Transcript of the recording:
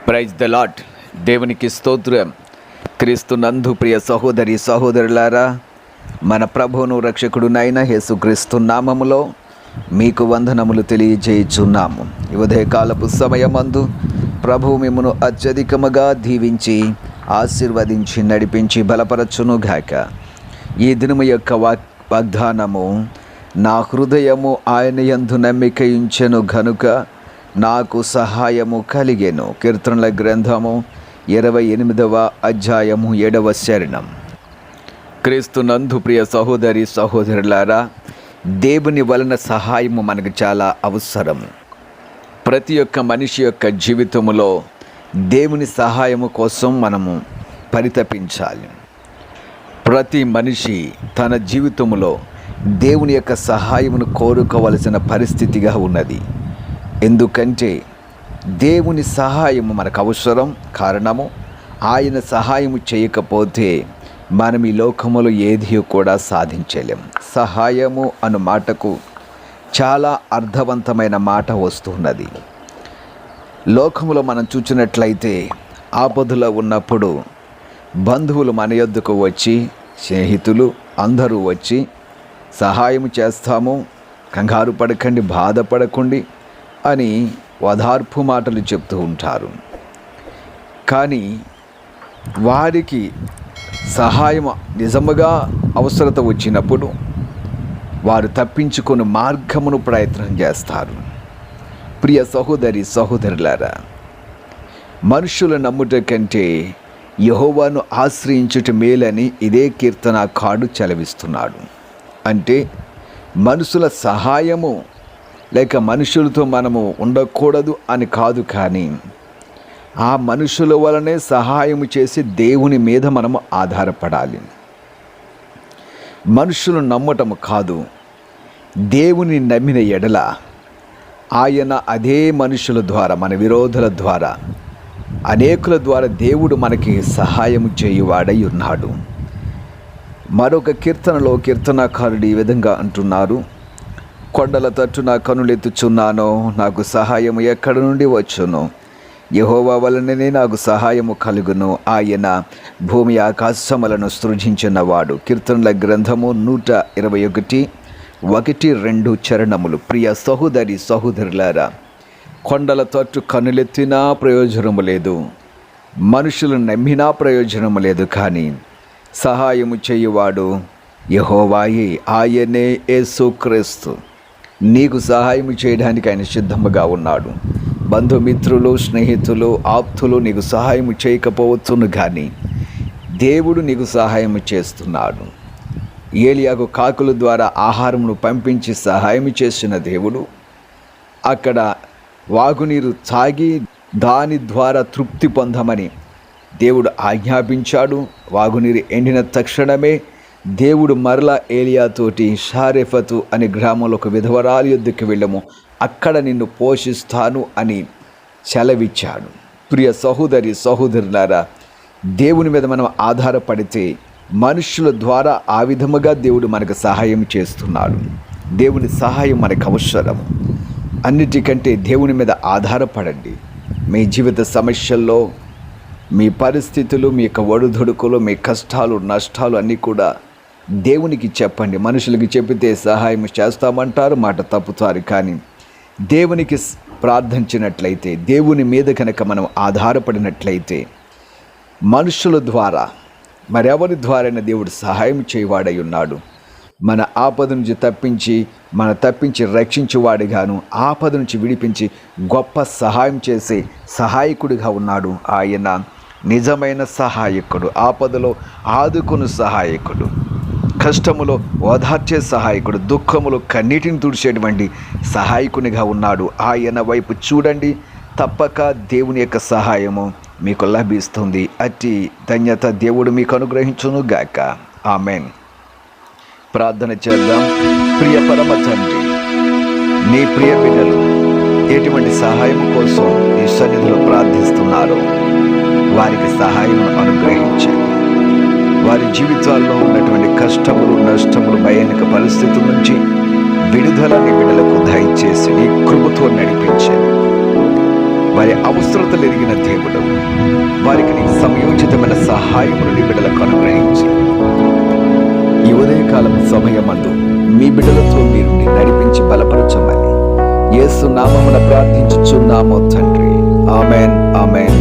Praise the lord. దేవునికి స్తోత్రం. క్రీస్తు నందు ప్రియ సహోదరి సహోదరులారా, మన ప్రభువును రక్షకుడునైన యేసుక్రీస్తు నామములో మీకు వందనములు తెలియజేయుచున్నాము. ఈ ఉదయకాలపు సమయమందు ప్రభువు మిమ్మును అత్యధికముగా దీవించి ఆశీర్వదించి నడిపించి బలపరచును గాక. ఈ దినము యొక్క వాగ్దానము, నా హృదయము ఆయన యందు నమ్మిక ఉంచెను గనుక నాకు సహాయము కలిగెను. కీర్తనల గ్రంథము 28వ అధ్యాయము 7వ చరణం. క్రీస్తు నందు ప్రియ సహోదరి సహోదరులారా, దేవుని వలన సహాయము మనకు చాలా అవసరం. ప్రతి ఒక్క మనిషి యొక్క జీవితంలో దేవుని సహాయము కోసం మనము పరితపించాలి. ప్రతి మనిషి తన జీవితంలో దేవుని యొక్క సహాయమును కోరుకోవలసిన పరిస్థితిగా ఉన్నది. ఎందుకంటే దేవుని సహాయము మనకు అవసరం. కారణము, ఆయన సహాయము చేయకపోతే మనం ఈ లోకములో ఏది కూడా సాధించలేం. సహాయము అను మాటకు చాలా అర్థవంతమైన మాట వస్తున్నది. లోకములో మనం చూసినట్లయితే ఆపదలో ఉన్నప్పుడు బంధువులు మన యొద్దకు వచ్చి, స్నేహితులు అందరూ వచ్చి సహాయం చేస్తాము, కంగారు పడకండి, బాధపడకండి అని ఓదార్పు మాటలు చెప్తూ ఉంటారు. కానీ వారికి సహాయం నిజముగా అవసరత వచ్చినప్పుడు వారు తప్పించుకొని మార్గమును ప్రయత్నం చేస్తారు. ప్రియ సహోదరి సహోదరులారా, మనుషుల నమ్ముట కంటే యెహోవాను ఆశ్రయించుట మేలని ఇదే కీర్తనకారుడు చలవిస్తున్నాడు. అంటే మనుషుల సహాయము లేక మనుషులతో మనము ఉండకూడదు అని కాదు, కానీ ఆ మనుషుల వలనే సహాయము చేసి దేవుని మీద మనము ఆధారపడాలి. మనుషులు నమ్మటము కాదు, దేవుని నమ్మిన ఎడల ఆయన అదే మనుషుల ద్వారా, మన విరోధుల ద్వారా, అనేకుల ద్వారా దేవుడు మనకి సహాయము చేయువాడై ఉన్నాడు. మరొక కీర్తనలో కీర్తనకారుడు ఈ విధంగా అంటున్నారు: కొండల తట్టు నా కనులెత్తుచున్నాను, నాకు సహాయము ఎక్కడి నుండి వచ్చును? యెహోవా వలననే నాకు సహాయము కలుగును. ఆయన భూమి ఆకాశములను సృజించినవాడు. కీర్తనల గ్రంథము 121, 1-2 చరణములు. ప్రియ సహోదరి సహోదరులారా, కొండల తట్టు కనులెత్తినా ప్రయోజనము లేదు, మనుషులు నమ్మినా ప్రయోజనము లేదు, కానీ సహాయము చేయువాడు యెహోవాయే. ఆయనే యేసుక్రీస్తు. నీకు సహాయం చేయడానికి ఆయన సిద్ధముగా ఉన్నాడు. బంధుమిత్రులు, స్నేహితులు, ఆప్తులు నీకు సహాయం చేయకపోవచ్చును, కానీ దేవుడు నీకు సహాయం చేస్తున్నాడు. ఏలియాకు కాకుల ద్వారా ఆహారమును పంపించి సహాయం చేసిన దేవుడు అక్కడ వాగునీరు తాగి దాని ద్వారా తృప్తి పొందమని దేవుడు ఆజ్ఞాపించాడు. వాగునీరు ఎండిన తక్షణమే దేవుడు మరలా ఏలియాతోటి షారెఫతు అనే గ్రామంలో ఒక విధవరాలి యొద్దకు వెళ్ళము, అక్కడ నిన్ను పోషిస్తాను అని సెలవిచ్చాడు. ప్రియ సహోదరి సహోదరులారా, దేవుని మీద మనం ఆధారపడితే మనుషుల ద్వారా ఆ విధముగా దేవుడు మనకు సహాయం చేస్తున్నాడు. దేవుని సహాయం మనకు అవసరం. అన్నిటికంటే దేవుని మీద ఆధారపడండి. మీ జీవిత సమస్యల్లో, మీ పరిస్థితులు, మీ యొక్క ఒడుదొడుకులు, మీ కష్టాలు, నష్టాలు అన్నీ కూడా దేవునికి చెప్పండి. మనుషులకి చెప్పితే సహాయం చేస్తామంటారు, మాట తప్పుతారు. కానీ దేవునికి ప్రార్థించినట్లయితే, దేవుని మీద కనుక మనం ఆధారపడినట్లయితే, మనుషుల ద్వారా మరెవరి ద్వారైనా దేవుడు సహాయం చేయవాడై ఉన్నాడు. మన ఆపద నుంచి తప్పించి రక్షించేవాడిగాను, ఆపద నుంచి విడిపించి గొప్ప సహాయం చేసే సహాయకుడిగా ఉన్నాడు. ఆయన నిజమైన సహాయకుడు, ఆపదలో ఆదుకుని సహాయకుడు, కష్టములో ఓదార్చే సహాయకుడు, దుఃఖములో కన్నీటిని తుడిచేటువంటి సహాయకునిగా ఉన్నాడు. ఆయన వైపు చూడండి, తప్పక దేవుని యొక్క సహాయము మీకు లభిస్తుంది. అట్టి ధన్యత దేవుడు మీకు అనుగ్రహించును గాక. ఆమెన్. ప్రార్థన చేద్దాం. ప్రియ పరమ తండ్రి, నీ ప్రియ బిడ్డలు ఎటువంటి సహాయం కోసం నీ సన్నిధిలో ప్రార్థిస్తున్నారో వారికి సహాయం అనుగ్రహించండి. వారి జీవితాల్లో ఉన్నటువంటి కష్టములు, నష్టములు, భయానక పరిస్థితుల నుంచి విడుదలని బిడ్డలకు దయచేసి నీ కృపతో నడిపించండి. వారి అవసరతలు ఎరిగిన దేవుడు, వారికి నీ సమయోచితమైన సహాయమును నీ బిడ్డలకు అనుగ్రహించి ఈ ఉదయకాలం సమయమందు మీ బిడ్డలతో మీరు నడిపించి బలపరచమని యేసు నామమున ప్రార్థించుచున్నాము తండ్రి. Amen, amen.